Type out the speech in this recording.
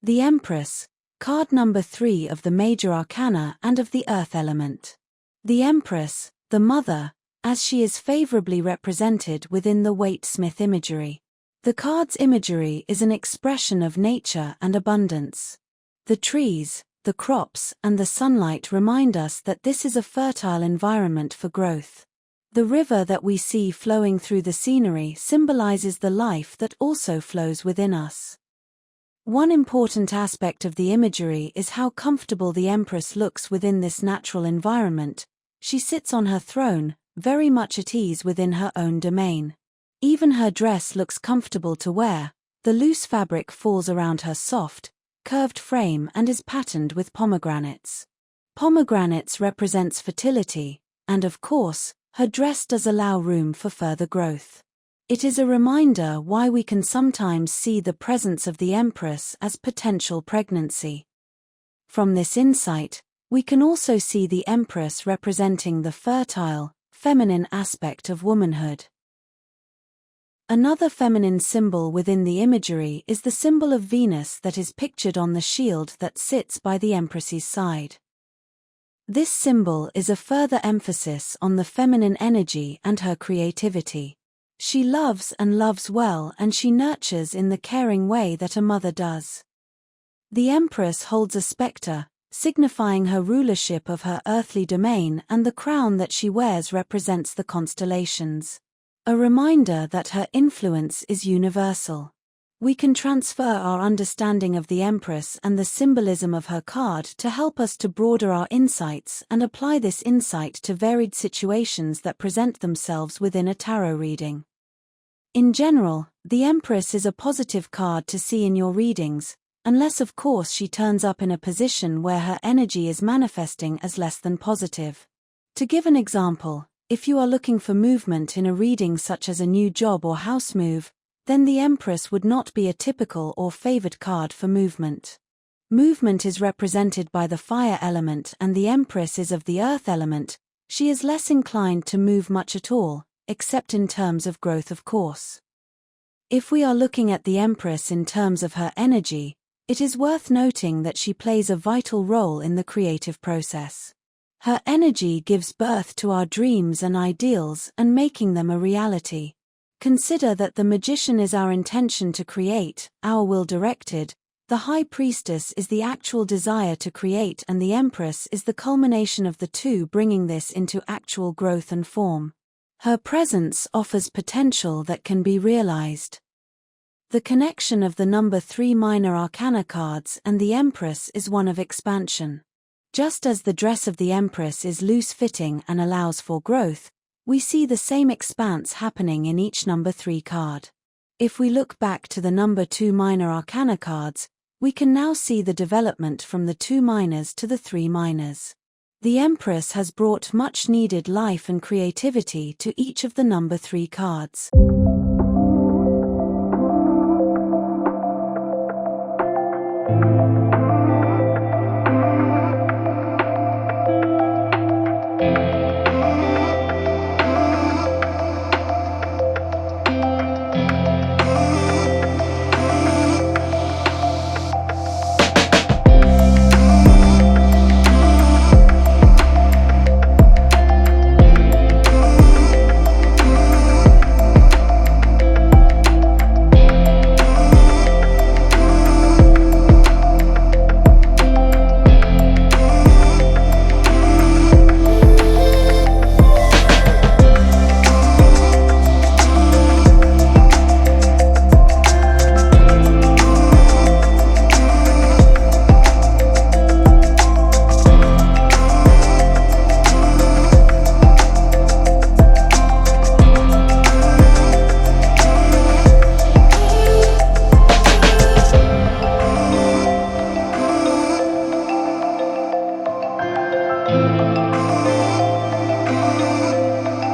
The Empress, card number 3 of the major arcana and of the earth element. The Empress, the mother, as she is favorably represented within the Waite-Smith imagery. The card's imagery is an expression of nature and abundance. The trees, the crops, and the sunlight remind us that this is a fertile environment for growth. The river that we see flowing through the scenery symbolizes the life that also flows within us. One important aspect of the imagery is how comfortable the Empress looks within this natural environment. She sits on her throne, very much at ease within her own domain. Even her dress looks comfortable to wear. The loose fabric falls around her soft, curved frame and is patterned with pomegranates. Pomegranates represents fertility, and of course, her dress does allow room for further growth. It is a reminder why we can sometimes see the presence of the Empress as potential pregnancy. From this insight, we can also see the Empress representing the fertile, feminine aspect of womanhood. Another feminine symbol within the imagery is the symbol of Venus that is pictured on the shield that sits by the Empress's side. This symbol is a further emphasis on the feminine energy and her creativity. She loves and loves well, and she nurtures in the caring way that a mother does. The Empress holds a scepter, signifying her rulership of her earthly domain, and the crown that she wears represents the constellations. A reminder that her influence is universal. We can transfer our understanding of the Empress and the symbolism of her card to help us to broaden our insights and apply this insight to varied situations that present themselves within a tarot reading. In general, the Empress is a positive card to see in your readings, unless of course she turns up in a position where her energy is manifesting as less than positive. To give an example, if you are looking for movement in a reading such as a new job or house move, then the Empress would not be a typical or favored card for movement. Movement is represented by the fire element and the Empress is of the earth element. She is less inclined to move much at all, except in terms of growth of course. If we are looking at the Empress in terms of her energy, it is worth noting that she plays a vital role in the creative process. Her energy gives birth to our dreams and ideals and making them a reality. Consider that the Magician is our intention to create, our will directed, the High Priestess is the actual desire to create, and the Empress is the culmination of the two, bringing this into actual growth and form. Her presence offers potential that can be realized. The connection of the number 3 minor arcana cards and the Empress is one of expansion. Just as the dress of the Empress is loose-fitting and allows for growth, we see the same expanse happening in each number 3 card. If we look back to the number 2 minor arcana cards, we can now see the development from the 2 minors to the 3 minors. The Empress has brought much needed life and creativity to each of the number 3 cards.